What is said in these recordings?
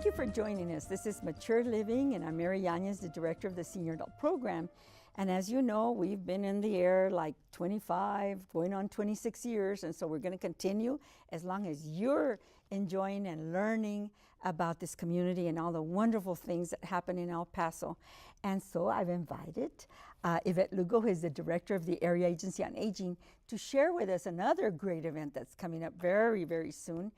you for joining us. This is Mature Living, and I'm Mary Yanez, the director of the Senior Adult Program. And as you know, we've been in the air like 25, going on 26 years, and so we're going to continue as long as you're enjoying and learning about this community and all the wonderful things that happen in El Paso. And so I've invited Yvette Lugo, who is the director of the Area Agency on Aging, to share with us another great event that's coming up very, very soon.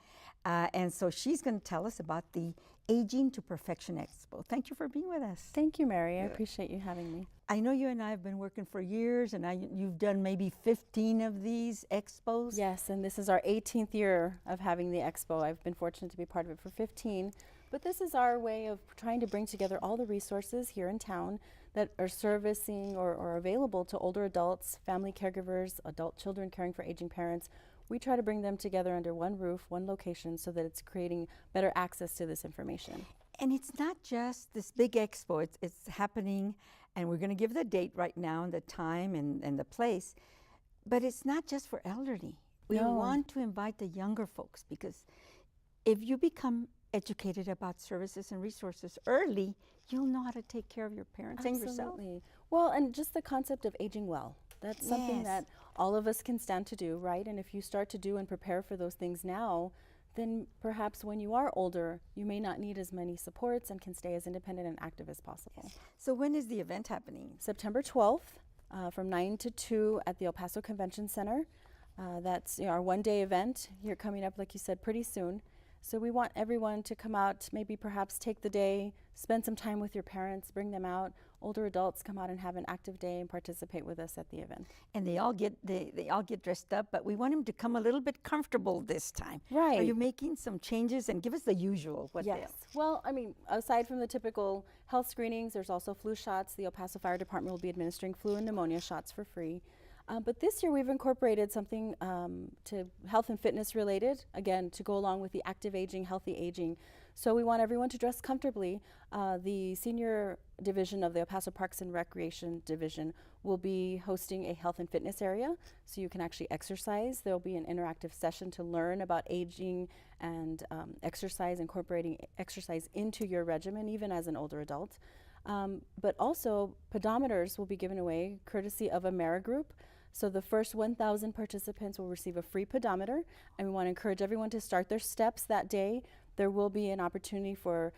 And so she's going to tell us about the Aging to Perfection Expo. Thank you for being with us. Thank you, Mary. I appreciate you having me. I know you and I have been working for years, and you've done maybe 15 of these expos. Yes, and this is our 18th year of having the expo. I've been fortunate to be part of it for 15, but this is our way of trying to bring together all the resources here in town that are servicing or are available to older adults, family caregivers, adult children caring for aging parents. We try to bring them together under one roof, one location, so that it's creating better access to this information. And it's not just this big expo, it's happening, and we're going to give the date right now and the time and the place, but it's not just for elderly. We want to invite the younger folks, because if you become educated about services and resources early, you'll know how to take care of your parents and yourself. Absolutely. Well, and just the concept of aging well. That's something that all of us can stand to do, right? And if you start to do and prepare for those things now, then perhaps when you are older, you may not need as many supports and can stay as independent and active as possible. Yes. So when is the event happening? September 12th from 9 to 2 at the El Paso Convention Center. That's our one-day event here coming up, like you said, pretty soon. So we want everyone to come out, maybe perhaps take the day, spend some time with your parents, bring them out. Older adults come out and have an active day and participate with us at the event. And they all get dressed up, but we want them to come a little bit comfortable this time. Right. Are you making some changes? And give us the usual. Yes. Well, I mean, aside from the typical health screenings, there's also flu shots. The El Paso Fire Department will be administering flu and pneumonia shots for free. But this year we've incorporated something to health and fitness related, again, to go along with the active aging, healthy aging. So we want everyone to dress comfortably. The senior division of the El Paso Parks and Recreation Division will be hosting a health and fitness area, so you can actually exercise. There'll be an interactive session to learn about aging and exercise, incorporating exercise into your regimen, even as an older adult. But also, pedometers will be given away courtesy of AmeriGroup. So the first 1,000 participants will receive a free pedometer, and we want to encourage everyone to start their steps that day. There will be an opportunity for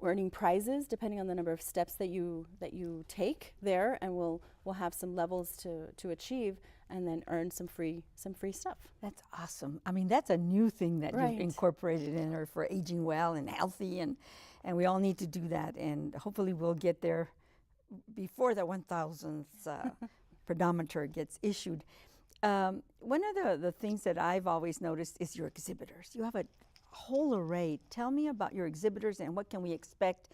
earning prizes depending on the number of steps that you take there, and we'll have some levels to achieve, and then earn some free stuff. That's awesome. I mean, that's a new thing that you've incorporated in there for aging well and healthy, and we all need to do that, and hopefully we'll get there before the 1,000th pedometer gets issued. One of the things that I've always noticed is your exhibitors. You have a whole array. Tell me about your exhibitors and what can we expect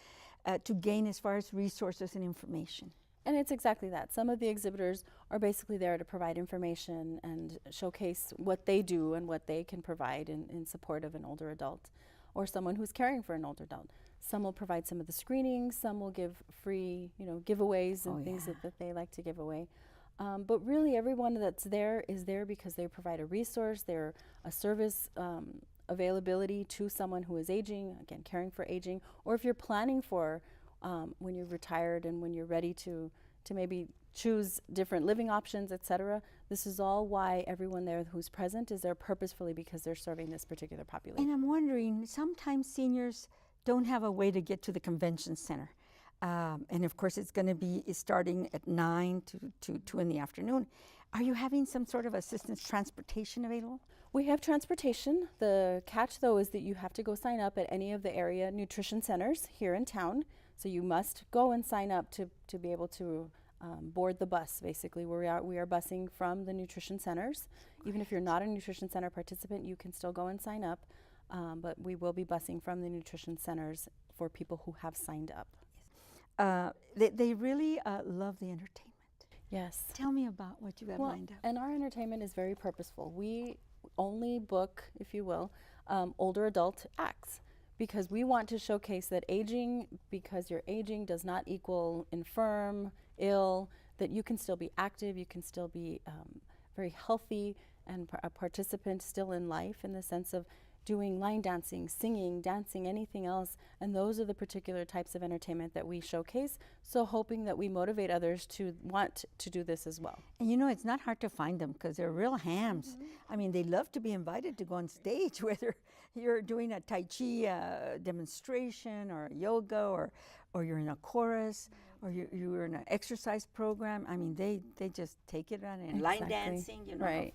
to gain as far as resources and information. And it's exactly that. Some of the exhibitors are basically there to provide information and showcase what they do and what they can provide in support of an older adult or someone who's caring for an older adult. Some will provide some of the screenings, some will give free, giveaways and things that they like to give away. But really everyone that's there is there because they provide a resource, they're a service availability to someone who is aging, again, caring for aging, or if you're planning for when you're retired and when you're ready to maybe choose different living options, etc. This is all why everyone there who's present is there purposefully, because they're serving this particular population. And I'm wondering, sometimes seniors don't have a way to get to the convention center. And of course, it's going to be starting at 9 to 2 in the afternoon. Are you having some sort of assistance transportation available? We have transportation. The catch, though, is that you have to go sign up at any of the area nutrition centers here in town. So you must go and sign up to be able to board the bus, basically. We are busing from the nutrition centers. Even if you're not a nutrition center participant, you can still go and sign up. But we will be busing from the nutrition centers for people who have signed up. They really love the entertainment. Yes. Tell me about what you have lined up. And our entertainment is very purposeful. We only book, if you will, older adult acts, because we want to showcase that aging, because you're aging, does not equal infirm, ill, that you can still be active, you can still be very healthy and a participant still in life, in the sense of doing line dancing, singing, dancing, anything else. And those are the particular types of entertainment that we showcase. So hoping that we motivate others to want to do this as well. And you know, it's not hard to find them because they're real hams. I mean, they love to be invited to go on stage, whether you're doing a Tai Chi demonstration or yoga or you're in a chorus or you're in an exercise program. I mean, they just take it on and line dancing, you know. Right.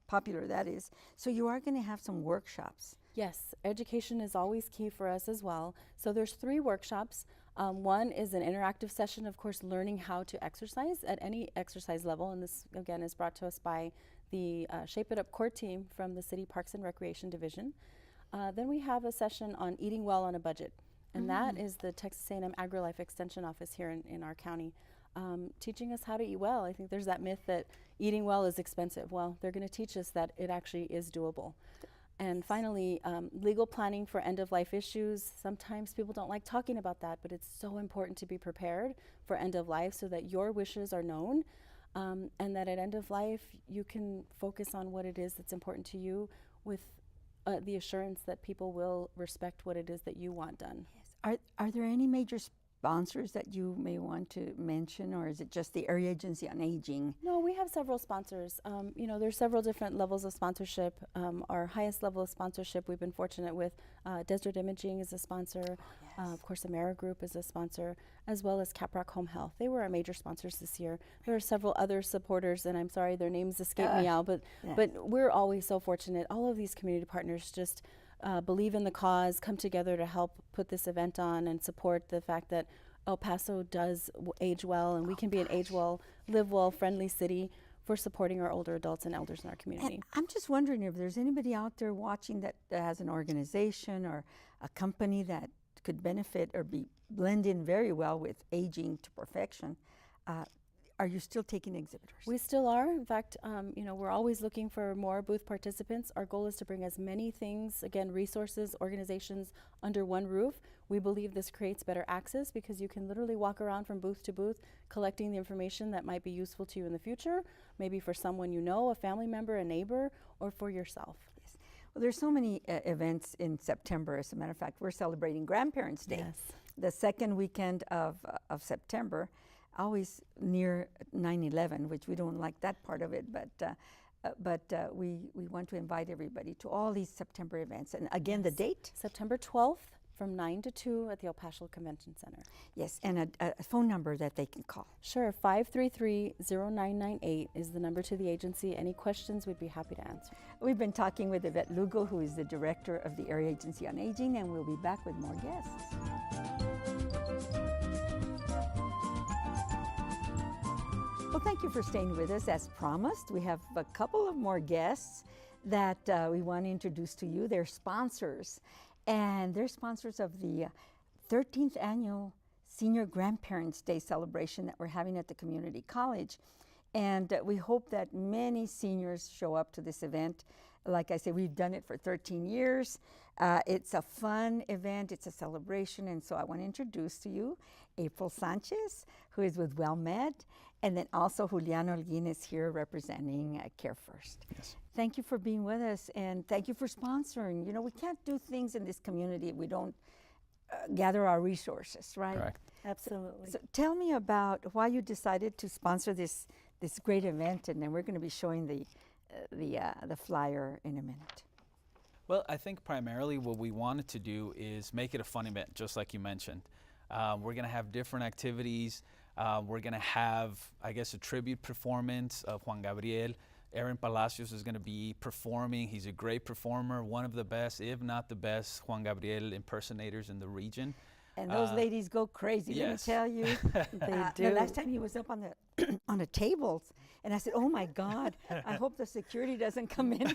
Popular that is. So you are going to have some workshops. Yes, education is always key for us as well. So there's 3 workshops. One is an interactive session, of course, learning how to exercise at any exercise level. And this, again, is brought to us by the Shape It Up core team from the City Parks and Recreation Division. Then we have a session on eating well on a budget. And that is the Texas A&M AgriLife Extension Office here in our county. Teaching us how to eat well. I think there's that myth that eating well is expensive. Well, they're going to teach us that it actually is doable. And finally, legal planning for end-of-life issues. Sometimes people don't like talking about that, but it's so important to be prepared for end-of-life so that your wishes are known, and that at end-of-life you can focus on what it is that's important to you with the assurance that people will respect what it is that you want done. Yes. Are there any major sponsors that you may want to mention, or is it just the Area Agency on Aging? No, we have several sponsors. You know, there's several different levels of sponsorship. Our highest level of sponsorship we've been fortunate with, Desert Imaging is a sponsor. Of course, Amera Group is a sponsor, as well as Caprock Home Health. They were our major sponsors this year. There are several other supporters, and I'm sorry their names escape me out, but we're always so fortunate. All of these community partners just believe in the cause, come together to help put this event on and support the fact that El Paso does age well, and we can be an age well, live well, friendly city for supporting our older adults and elders in our community. And I'm just wondering if there's anybody out there watching that has an organization or a company that could benefit or blend in very well with aging to perfection. Are you still taking exhibitors? We still are. In fact, you know, we're always looking for more booth participants. Our goal is to bring as many things, again, resources, organizations under one roof. We believe this creates better access because you can literally walk around from booth to booth collecting the information that might be useful to you in the future, maybe for someone you know, a family member, a neighbor, or for yourself. Yes. Well, there's so many events in September. As a matter of fact, we're celebrating Grandparents' Day. Yes. The second weekend of September, always near 9/11, which we don't like that part of it, but we want to invite everybody to all these September events. And again, the date? September 12th from 9 to 2 at the El Paso Convention Center. Yes, and a phone number that they can call. Sure, 533-0998 is the number to the agency. Any questions, we'd be happy to answer. We've been talking with Yvette Lugo, who is the director of the Area Agency on Aging, and we'll be back with more guests. Well, thank you for staying with us. As promised, we have a couple of more guests that we want to introduce to you. They're sponsors, and they're sponsors of the 13th Annual Senior Grandparents' Day celebration that we're having at the community college. And we hope that many seniors show up to this event. Like I said, we've done it for 13 years. It's a fun event, it's a celebration, and so I want to introduce to you April Sanchez, who is with WellMed, and then also Julian Holguin is here representing Care1st. Yes. Thank you for being with us, and thank you for sponsoring. You know, we can't do things in this community if we don't gather our resources, right? Correct. Absolutely. So tell me about why you decided to sponsor this great event, and then we're going to be showing the flyer in a minute. Well, I think primarily what we wanted to do is make it a fun event, just like you mentioned. We're going to have different activities. We're going to have, I guess, a tribute performance of Juan Gabriel. Aaron Palacios is going to be performing. He's a great performer, one of the best, if not the best, Juan Gabriel impersonators in the region. And those ladies go crazy, yes. Let me tell you. They do. The last time he was up on the on the tables, and I said, "Oh my God! I hope the security doesn't come in.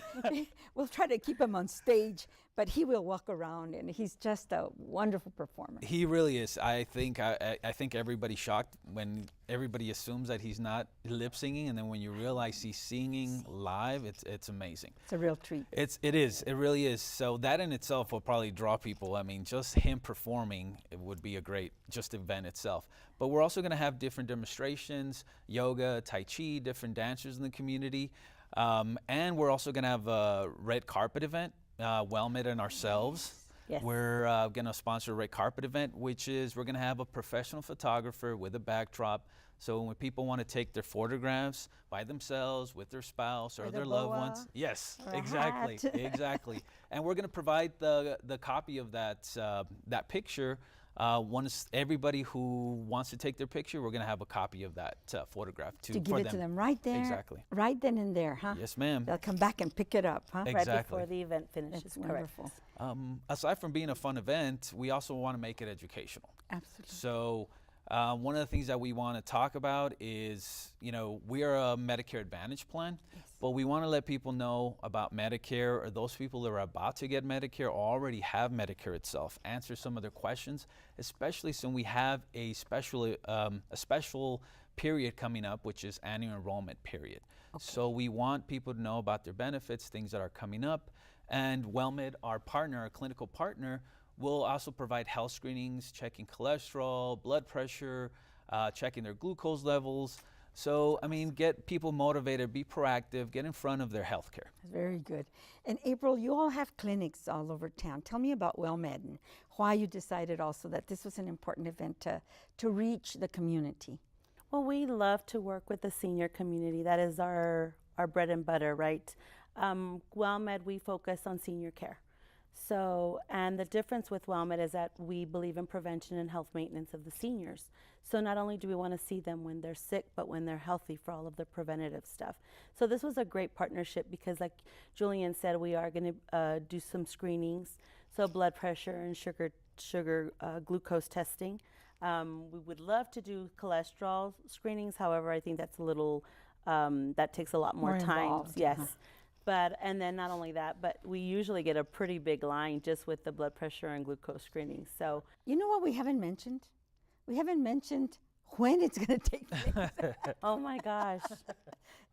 We'll try to keep him on stage, but he will walk around, and he's just a wonderful performer." He really is. I think everybody's shocked when everybody assumes that he's not lip singing, and then when you realize he's singing live, it's amazing. It's a real treat. It is. It really is. So that in itself will probably draw people. I mean, just him performing, it would be a great just event itself. But we're also going to have different demonstrations, yoga, Tai Chi, different dancers in the community. And we're also going to have a red carpet event WellMed and ourselves. Yes. We're going to sponsor a red carpet event, which is we're going to have a professional photographer with a backdrop. So when people want to take their photographs by themselves, with their spouse or With a their loved boa ones. Yes, or a exactly, hat. exactly. And we're going to provide the copy of that picture. Once everybody who wants to take their picture, we're going to have a copy of that photograph to for give it to them right there. Exactly. Right then and there, huh? Yes, ma'am. They'll come back and pick it up, huh? Exactly. Right before the event finishes. That's Correct. wonderful. Aside from being a fun event, we also want to make it educational. Absolutely. So one of the things that we want to talk about is, we are a Medicare Advantage plan, but we want to let people know about Medicare, or those people that are about to get Medicare or already have Medicare itself, answer some of their questions, especially since we have a special period coming up, which is annual enrollment period. Okay. So we want people to know about their benefits, things that are coming up, and WellMed, our partner, our clinical partner, will also provide health screenings, checking cholesterol, blood pressure, checking their glucose levels. So, get people motivated, be proactive, get in front of their health care. Very good. And April, you all have clinics all over town. Tell me about WellMed and why you decided also that this was an important event to reach the community. Well, we love to work with the senior community. That is our bread and butter, right? WellMed, we focus on senior care. So, and the difference with WellMed is that we believe in prevention and health maintenance of the seniors. So not only do we want to see them when they're sick, but when they're healthy for all of the preventative stuff. So this was a great partnership because, like Julian said, we are going to do some screenings. So blood pressure and sugar glucose testing. We would love to do cholesterol screenings. However, I think that's a little, that takes a lot more time. Involved. Yes. But, and then not only that, but we usually get a pretty big line just with the blood pressure and glucose screening. So, You know what we haven't mentioned? We haven't mentioned when it's going to take place. oh my gosh.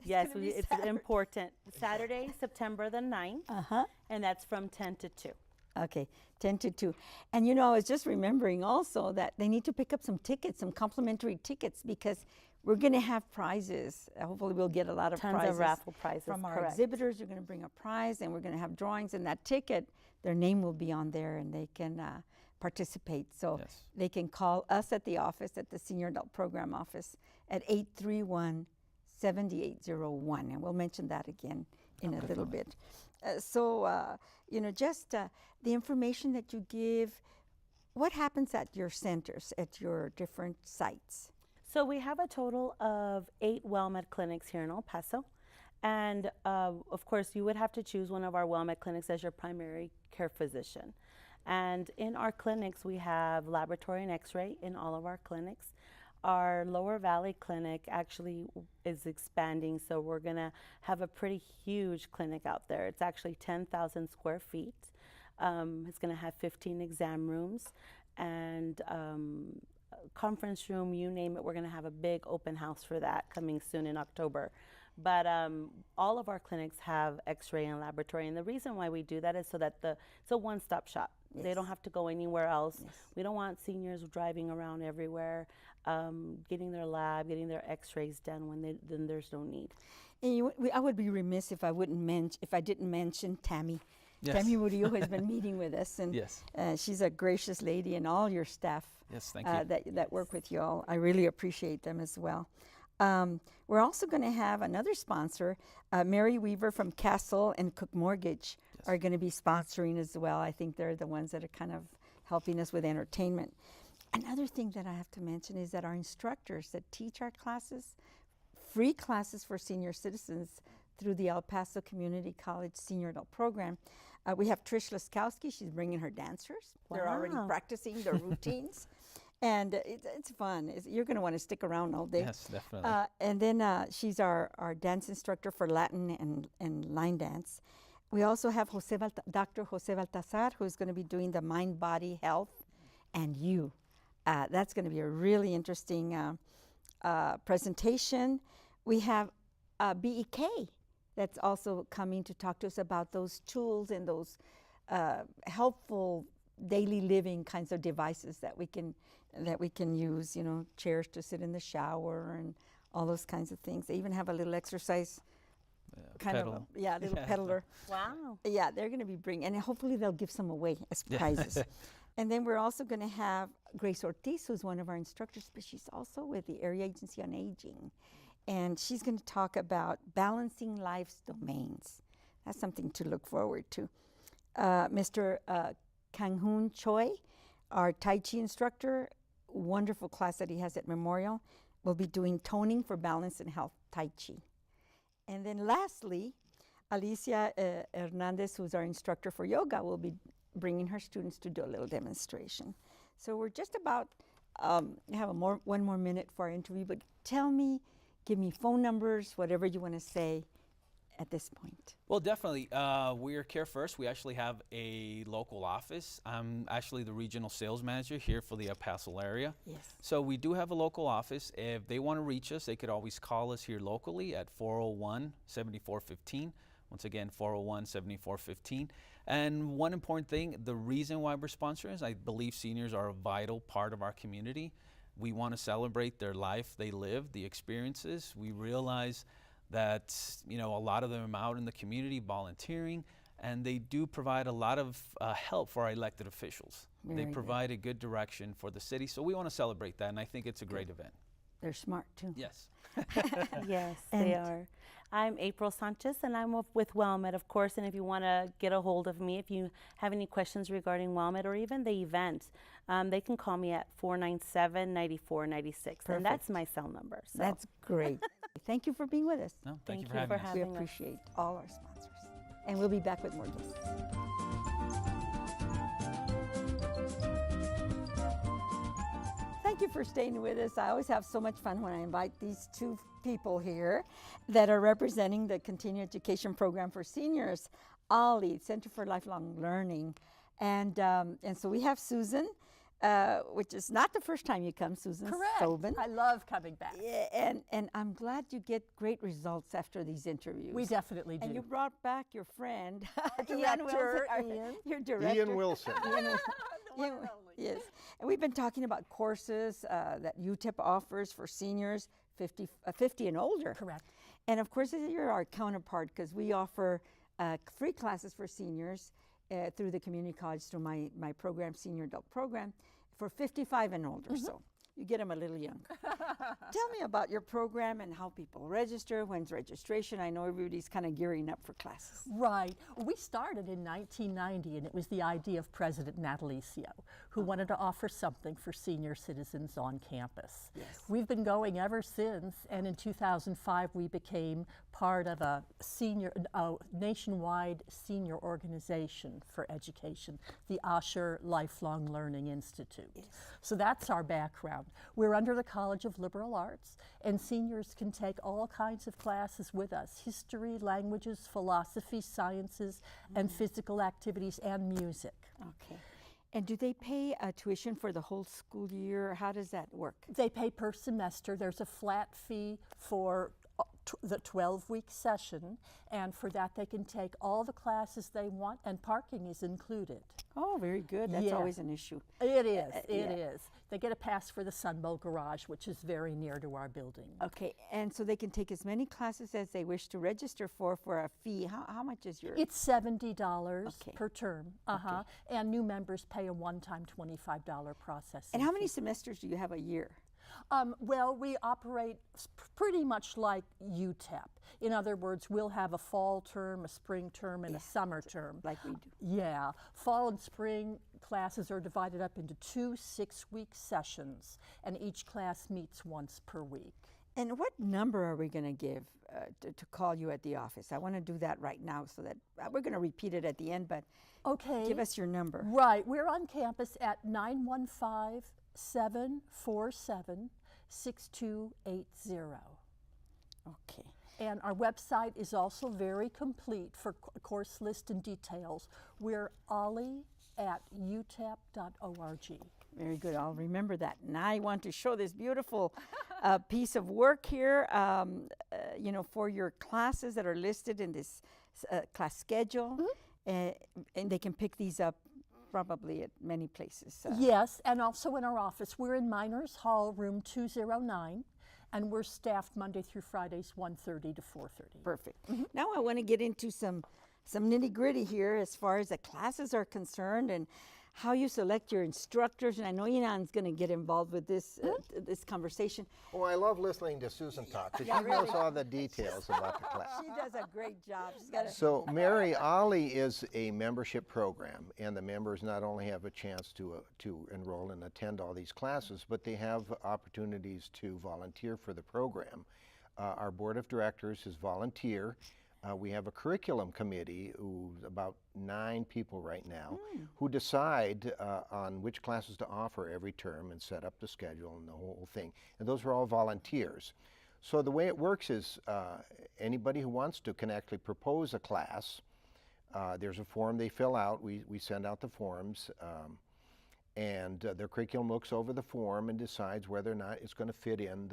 Yes, gonna be it's Saturday. important. Saturday, September the 9th, Uh-huh. and that's from 10 to 2. Okay, 10 to 2. And I was just remembering also that they need to pick up some tickets, some complimentary tickets, because we're going to have prizes. Hopefully we'll get a lot of Tons prizes. of raffle prizes, From our correct. exhibitors. You're going to bring a prize, and we're going to have drawings, and that ticket, their name will be on there, and they can participate. So Yes. they can call us at the office, at the Senior Adult Program office, at 831-7801, and we'll mention that again in a little bit. Just the information that you give, what happens at your centers, at your different sites? So we have a total of 8 WellMed clinics here in El Paso. And of course, you would have to choose one of our WellMed clinics as your primary care physician. And in our clinics, we have laboratory and x-ray in all of our clinics. Our Lower Valley clinic actually is expanding, so we're going to have a pretty huge clinic out there. It's actually 10,000 square feet. It's going to have 15 exam rooms and conference room, you name it. We're going to have a big open house for that coming soon in October. But all of our clinics have x-ray and laboratory, and the reason why we do that is so that it's a one-stop shop. They Yes. don't have to go anywhere else. Yes. We don't want seniors driving around everywhere, getting their lab, getting their x-rays done when then there's no need. And I would be remiss if I didn't mention Tammy. Yes. Tammy Murillo has been meeting with us, and Yes. She's a gracious lady, and all your staff Yes, thank you. that work with you all. I really appreciate them as well. We're also going to have another sponsor, Mary Weaver from Castle and Cook Mortgage are going to be sponsoring as well. I think they're the ones that are kind of helping us with entertainment. Another thing that I have to mention is that our instructors that teach our classes, free classes for senior citizens through the El Paso Community College Senior Adult Program. We have Trish Laskowski. She's bringing her dancers. They're already Wow. practicing their routines. And it's fun. You're going to want to stick around all day. Yes, definitely. And then she's our dance instructor for Latin and line dance. We also have Dr. Jose Baltazar, who's going to be doing the mind, body, health, and you. That's going to be a really interesting presentation. We have BEK that's also coming to talk to us about those tools and those helpful daily living kinds of devices that we can use, chairs to sit in the shower and all those kinds of things. They even have a little exercise kind pedal. of a little Yeah. peddler. Wow. Yeah, they're going to be bringing, and hopefully they'll give some away as prizes. And then we're also going to have Grace Ortiz, who's one of our instructors, but she's also with the Area Agency on Aging. And she's going to talk about balancing life's domains. That's something to look forward to. Mr. Kang-hoon Choi, our Tai Chi instructor, wonderful class that he has at Memorial, will be doing toning for balance and health, Tai Chi. And then lastly, Alicia Hernandez, who's our instructor for yoga, will be bringing her students to do a little demonstration. So we're just about, have one more minute for our interview, but tell me, give me phone numbers, whatever you want to say at this point. Well, definitely. We are Care1st. We actually have a local office. I'm actually the regional sales manager here for the El Paso area. Yes. So we do have a local office. If they want to reach us, they could always call us here locally at 401-7415. Once again, 401-7415. And one important thing, the reason why we're sponsoring is I believe seniors are a vital part of our community. We want to celebrate their life they live, the experiences. We realize that, you know, a lot of them are out in the community volunteering, and they do provide a lot of help for our elected officials. They provide a good direction for the city, so we want to celebrate that, and I think it's a great event. They're smart too. Yes. Yes, they are. I'm April Sanchez, and I'm with WellMed, of course. And if you want to get a hold of me, if you have any questions regarding WellMed or even the event, they can call me at 497-9496. And that's my cell number. So. That's great. Thank you for being with us. No, thank you for Thank you having for us. We having us. appreciate all our sponsors. And we'll be back with more guests. Thank you for staying with us. I always have so much fun when I invite these two people here that are representing the Continuing Education Program for Seniors, OLLI, Center for Lifelong Learning. And so we have Susan, which is not the first time you come, Susan Correct. Sobin. I love coming back. Yeah, and I'm glad you get great results after these interviews. We definitely do. And you brought back your friend, Director, Ian. Your director. Ian Wilson. Yes. And we've been talking about courses that UTEP offers for seniors 50 and older. Correct. And of course, you're our counterpart because we offer free classes for seniors through the community college through my program, Senior Adult Program, for 55 and older. So you get them a little younger. Tell me about your program and how people register. When's registration? I know everybody's kind of gearing up for classes. Right. We started in 1990, and it was the idea of President Natalicio, who wanted to offer something for senior citizens on campus. Yes. We've been going ever since, and in 2005 we became part of a nationwide senior organization for education, the OSHER Lifelong Learning Institute. Yes. So that's our background. We're under the College of Liberal Arts, and seniors can take all kinds of classes with us: history, languages, philosophy, sciences, and physical activities, and music. Okay. And do they pay tuition for the whole school year? How does that work? They pay per semester. There's a flat fee for the 12-week session, and for that they can take all the classes they want, and parking is included. Oh, very good. That's Yeah. always an issue. It is, it yeah. is. They get a pass for the Sunbow Garage, which is very near to our building. Okay, and so they can take as many classes as they wish to register for a fee. How much is your? It's $70 Okay. per term, and new members pay a one-time $25 processing And how many fee. semesters do you have a year? Well, we operate pretty much like UTEP. In other words, we'll have a fall term, a spring term, and a summer term. Like we do. Yeah. Fall and spring classes are divided up into 2 6-week sessions, and each class meets once per week. And what number are we going to give to call you at the office? I want to do that right now so that we're going to repeat it at the end, but Okay. give us your number. Right. We're on campus at 915-747-6280. Okay. And our website is also very complete for course list and details. We're OLLI at utep.org. Very good. I'll remember that. Now I want to show this beautiful piece of work here, for your classes that are listed in this class schedule. And they can pick these up probably at many places. Yes, and also in our office. We're in Miners Hall, room 209. and we're staffed Monday through Fridays, 1:30 to 4:30. Perfect. Now I want to get into some nitty-gritty here as far as the classes are concerned and how you select your instructors. And I know Yanan's going to get involved with this this conversation. Oh, I love listening to Susan talk, because she knows all the details about the class. She does a great job. She's got So, Mary, OLLI is a membership program, and the members not only have a chance to enroll and attend all these classes, but they have opportunities to volunteer for the program. Our board of directors is volunteer. We have a curriculum committee, who's about 9 people right now, who decide on which classes to offer every term and set up the schedule and the whole thing. And those are all volunteers. So the way it works is anybody who wants to can actually propose a class. There's a form they fill out. We send out the forms. And their curriculum looks over the form and decides whether or not it's going to fit in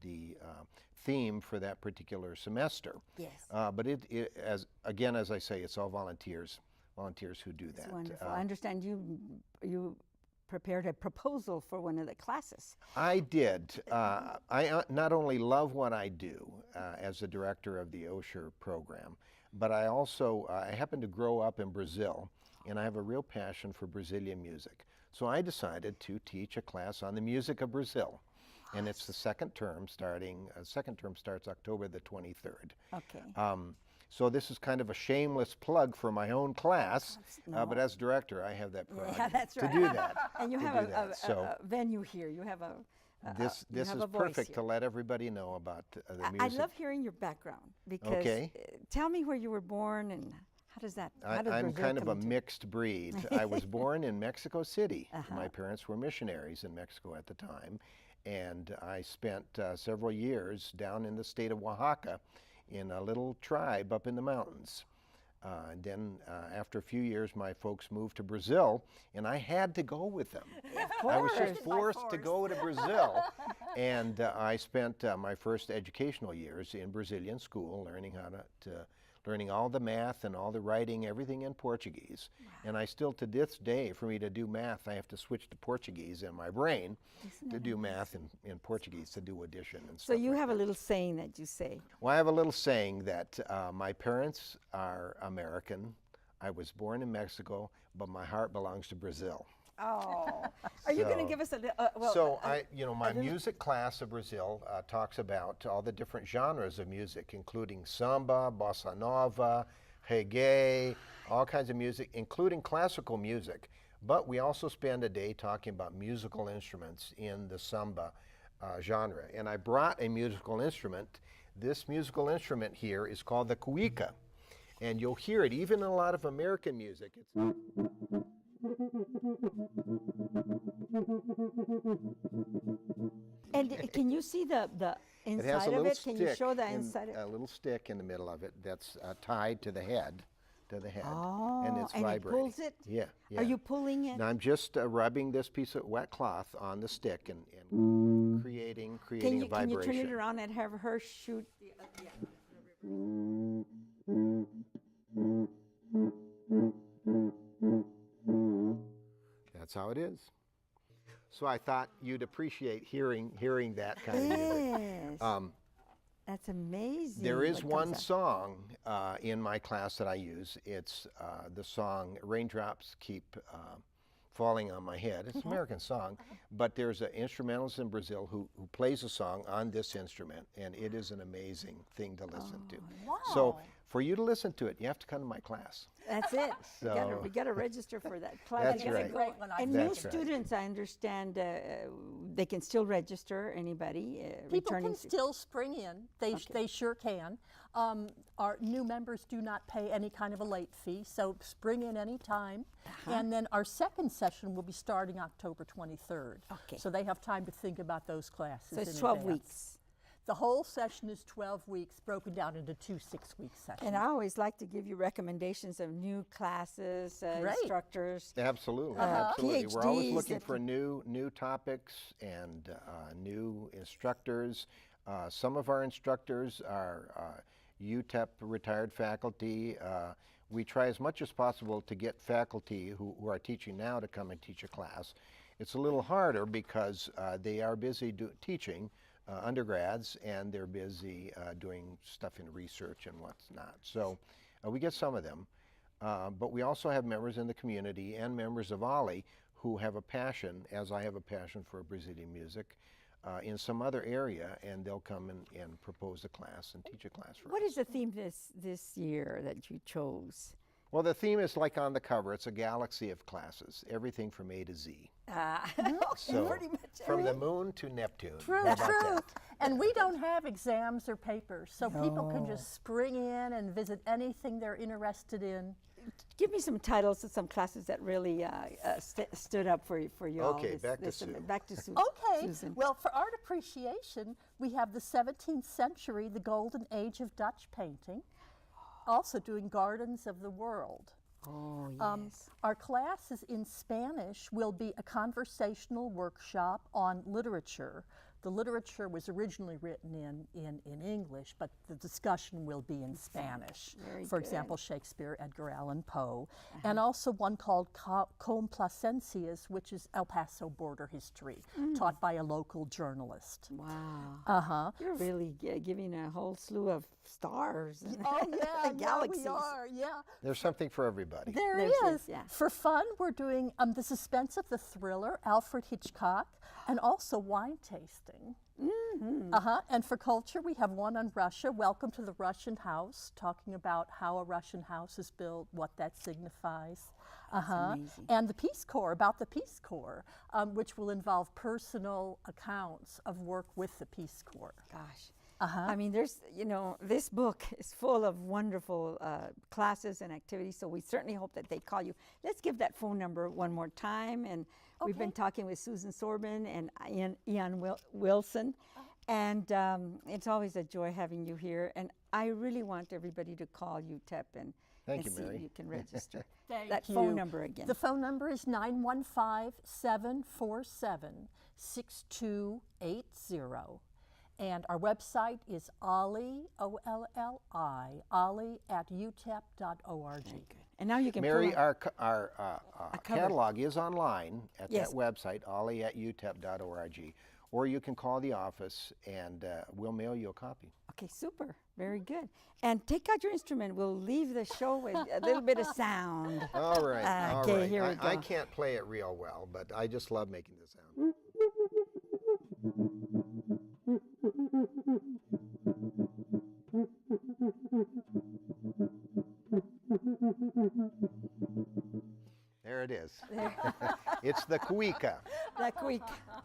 the theme for that particular semester. Yes. But as I say, it's all volunteers who do that. That's wonderful. I understand you prepared a proposal for one of the classes. I did. I not only love what I do as the director of the OSHER program, but I also I happen to grow up in Brazil, and I have a real passion for Brazilian music. So I decided to teach a class on the music of Brazil. And it's the second term starts October the 23rd. Okay. So this is kind of a shameless plug for my own class, but as director, I have that pride that's right. to do that. And you to have do that. So a venue here. You have a this is perfect to let everybody know about the music. I love hearing your background because tell me where you were born and how does that? I'm kind of a mixed breed. I was born in Mexico City. My parents were missionaries in Mexico at the time, and I spent several years down in the state of Oaxaca in a little tribe up in the mountains. And then after a few years, my folks moved to Brazil, and I had to go with them. I was just forced to go to Brazil. And I spent my first educational years in Brazilian school, learning learning all the math and all the writing, everything in Portuguese. And I still, to this day, for me to do math, I have to switch to Portuguese in my brain to do math in Portuguese, to do addition and stuff. So you have a little saying that you say. Well, I have a little saying that my parents are American. I was born in Mexico, but my heart belongs to Brazil. Oh, are you going to give us a my music class of Brazil talks about all the different genres of music, including samba, bossa nova, reggae, all kinds of music, including classical music. But we also spend a day talking about musical instruments in the samba genre. And I brought a musical instrument. This musical instrument here is called the cuica. And you'll hear it even in a lot of American music. And can you see the It has inside a of little it? Can you show the stick inside? a little stick in the middle of it that's tied to the head. Oh, and it's and vibrating. it pulls it? Yeah, yeah. Are you pulling it? Now I'm just rubbing this piece of wet cloth on the stick and creating a vibration. Can you turn it around and have her shoot? That's how it is. So I thought you'd appreciate hearing that kind of music. Yes. That's amazing. There is one song in my class that I use. It's the song "Raindrops Keep Falling on My Head." It's an American song, but there's an instrumentalist in Brazil who plays a song on this instrument, and it is an amazing thing to listen to. Wow. So for you to listen to it, you have to come to my class. That's it. So we got to register for that class. That's It's right. a great one. And That's new right. students, I understand, they can still register. Anybody People returning. can still spring in. They sure can. Our new members do not pay any kind of a late fee, so spring in any time. And then our second session will be starting October 23rd. Okay. So they have time to think about those classes. So it's in 12 advance. weeks. The whole session is 12 weeks, broken down into 2 6-week sessions. And I always like to give you recommendations of new classes, Great. instructors. Absolutely, absolutely. We're always PhDs looking that for new topics and new instructors. Some of our instructors are UTEP retired faculty. We try as much as possible to get faculty who are teaching now to come and teach a class. It's a little harder because they are busy teaching. undergrads, and they're busy doing stuff in research and what's not. So we get some of them, but we also have members in the community and members of OLLI who have a passion, as I have a passion for Brazilian music, in some other area, and they'll come and propose a class and teach a class for us. What is the theme this year that you chose? Well, the theme is like on the cover. It's a galaxy of classes, everything from A to Z. So pretty much from the moon to Neptune. True, How about true. that? And we don't have exams or papers, so people can just spring in and visit anything they're interested in. Give me some titles of some classes that really stood up for you all. Okay, back to Sue. Back to Sue. Okay, Susan. well, for art appreciation, we have the 17th century, the golden age of Dutch painting, also doing gardens of the world. Oh, yes. Our classes in Spanish will be a conversational workshop on literature. The literature was originally written in English, but the discussion will be in Spanish. Very For good. example, Shakespeare, Edgar Allan Poe, and also one called Complacencias, which is El Paso border history, taught by a local journalist. Wow. You're really giving a whole slew of stars and Oh yeah, galaxies. yeah, we are, yeah. There's something for everybody. There There's is. this, yeah. For fun, we're doing the suspense of the thriller, Alfred Hitchcock, and also wine tasting. And for culture, we have one on Russia, Welcome to the Russian House, talking about how a Russian house is built, what that signifies. amazing. And the Peace Corps, about the Peace Corps, which will involve personal accounts of work with the Peace Corps. Gosh. I mean, there's, this book is full of wonderful classes and activities, so we certainly hope that they call you. Let's give that phone number one more time. And we've been talking with Susan Sobin and Ian Wilson. And it's always a joy having you here. And I really want everybody to call UTEP and Thank you, see Mary. if you can register. Thank That you. phone number again. The phone number is 915-747-6280. And our website is OLLI, O-L-L-I, OLLI at utep.org. And now you can Mary, pull up our cover. catalog is online at Yes. that website, olli at utep.org. Or you can call the office and we'll mail you a copy. Okay, super. Very good. And take out your instrument. We'll leave the show with a little bit of sound. All right, all Okay, right. here we I go. can't play it real well, but I just love making the sound. There it is. It's the cuica. That week.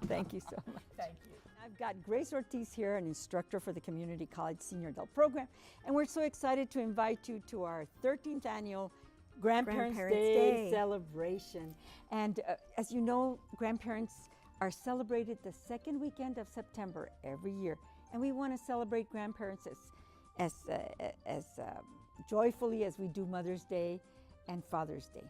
Thank you so much. Thank you. I've got Grace Ortiz here, an instructor for the Community College Senior Adult Program, and we're so excited to invite you to our 13th annual Grandparents' Day celebration. And as you know, grandparents are celebrated the second weekend of September every year, and we want to celebrate grandparents as joyfully as we do Mother's Day and Father's Day.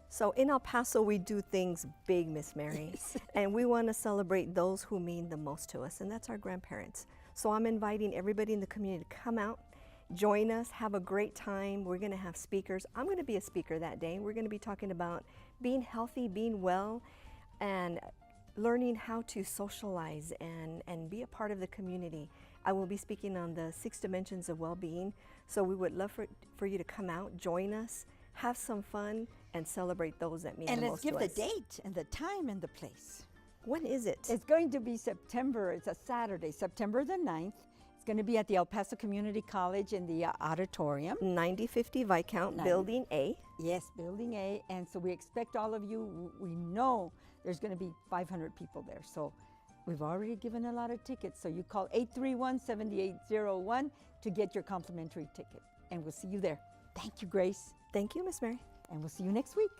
So in El Paso, we do things big, Miss Mary, and we want to celebrate those who mean the most to us, and that's our grandparents. So I'm inviting everybody in the community to come out, join us, have a great time. We're going to have speakers. I'm going to be a speaker that day. We're going to be talking about being healthy, being well, and learning how to socialize and be a part of the community. I will be speaking on the 6 dimensions of well-being, so we would love for you to come out, join us, have some fun, and celebrate those that mean And the let's most give to the us. date and the time and the place. When is it? It's going to be September, it's a Saturday, September the 9th. It's going to be at the El Paso Community College in the auditorium. 9050 Viscount, Building A. Yes, Building A. And so we expect all of you. We know there's going to be 500 people there. So we've already given a lot of tickets. So you call 831-7801 to get your complimentary ticket. And we'll see you there. Thank you, Grace. Thank you, Miss Mary. And we'll see you next week.